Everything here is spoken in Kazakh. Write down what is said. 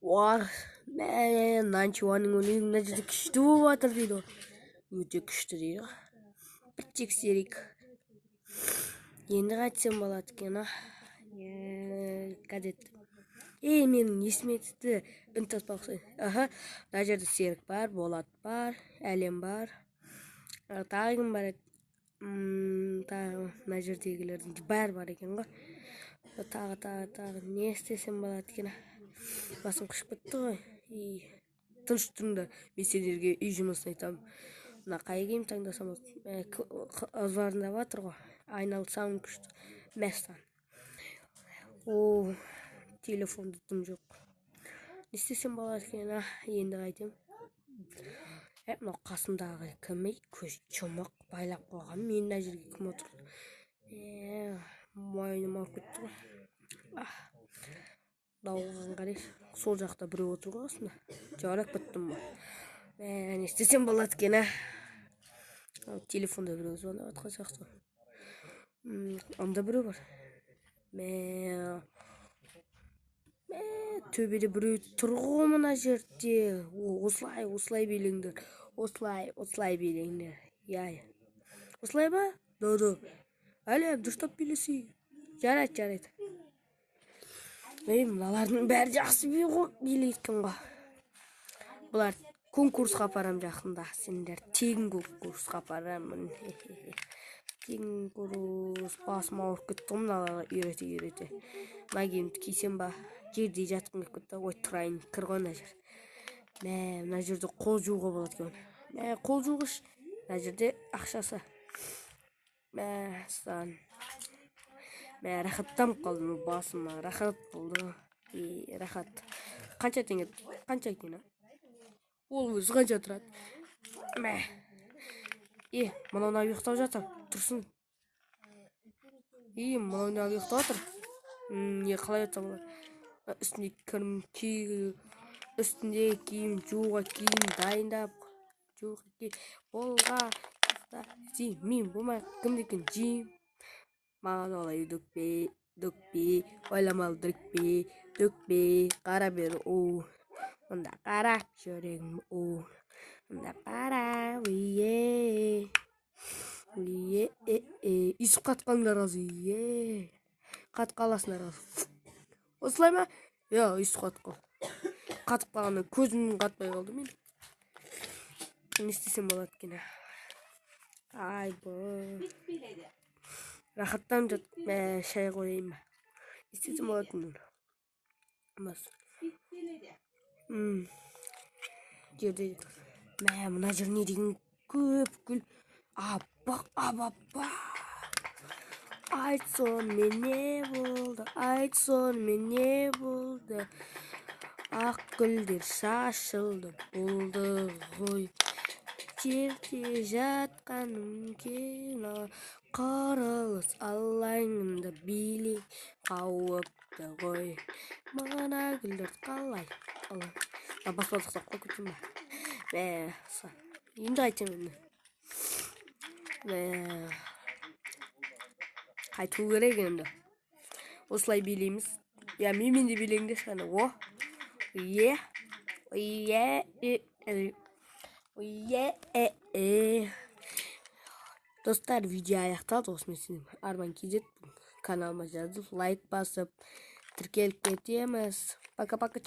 Var. Nançuvanın onu mына жерде күшті болып жатыр дейді ғой. Өте күшті дейді ғой. Бір тексерейік. Енді қайтсем болады екен, газет. Менің есіме түсті. Үн таспақшы. Мына жерде Серік бар, Болат бар, Әлем бар. Тағы кім бар еді? Тағы мына жердегілердің бәрі бар екен ғой. Тағы не істесем болады екен? Басым қышып кетті ғой. Тыныш тұрыңдар. Мен сендерге үй жұмысын айтамын. Мына қай киім таңдасам болады? Ызбарында батыр ғой. Айналсам күшті. Мәстан. Телефонды тым жоқ. Не істесем болады екен? Енді қайтем. Мына қасымдағы кім ей? Көз жұмық байлап қойған. Мен мына жерге кім отыр? Мойным ауырып кетті ғой. Дауылған қарайшы. Сол жақта біреу отыр ғой осында. Жарап біттім ба? Не істесем болады екен? Телефонда біреу звондап жатқан сияқты. Анда біреу бар. Төбеде біреу тұр ғой мына жерде. Осылай билеңдер. Осылай билеңдер. Осылай ба? Да. Әлем, дұрыстап билесей. Жарайды. Мыналардың бәрі жақсы билейтін ғой. Бұлар конкурсқа апарам жақында. Сендер тегін конкурсқа апарамын. Тегін конкурс. Басым ауырып кетті мыналарға үйрете. Мына киімді кисем ба? Жерде жатқым келіп кетті. Ой, тұрайын, кір ғой мына жер. Мына жерде қол жууға болады екен. Қол жуғыш. Мына жерде ақшасы. Рахаттанып қалдым, басыма рахат болды. Рахат. Қанша теңге? Қанша екен? Ол өзі қанша тұрады? Мынау ұйықтап жатыр. Тұрсын. Мынау ұйықтап жатыр. Не қалай жатса болады? Үстінде киім, жууға киім дайындап. Болға. Мен болмай кімді екен жейм. Маған олай дөкпе, ойламалы дөкпе, қара бер, Мұнда қара жүрегім, Мұнда қара, Исіп қатқандар азы, Қатқаласындар азы. Осылай ма? Исіп қатқал. Қатып қалғаннан көзім қатпай қалды мен. Не істесем болады екен? Рахаттан жат, шай қойайын ба? Істесем болады екен? Жерде. Мына жер не деген көп гүл. Абба. Айтсын мен не болды? Ақ гүлдер шашылды болды ғой. Жерде жатқаным кино. Қарылыс алаңында билей қауіпті ғой. Мына гүлдер қалай? Баспалдықсақ қой көтім ба? Енді қайтем енді. Қайту керек енді. Осылай билейміз. Мен де билеймін шаны. Достар, видео аяқталды. Осымен сенің Арман Кейзет каналыма жазып, лайк басып, тіркеліп кетеміз. Пока-пока.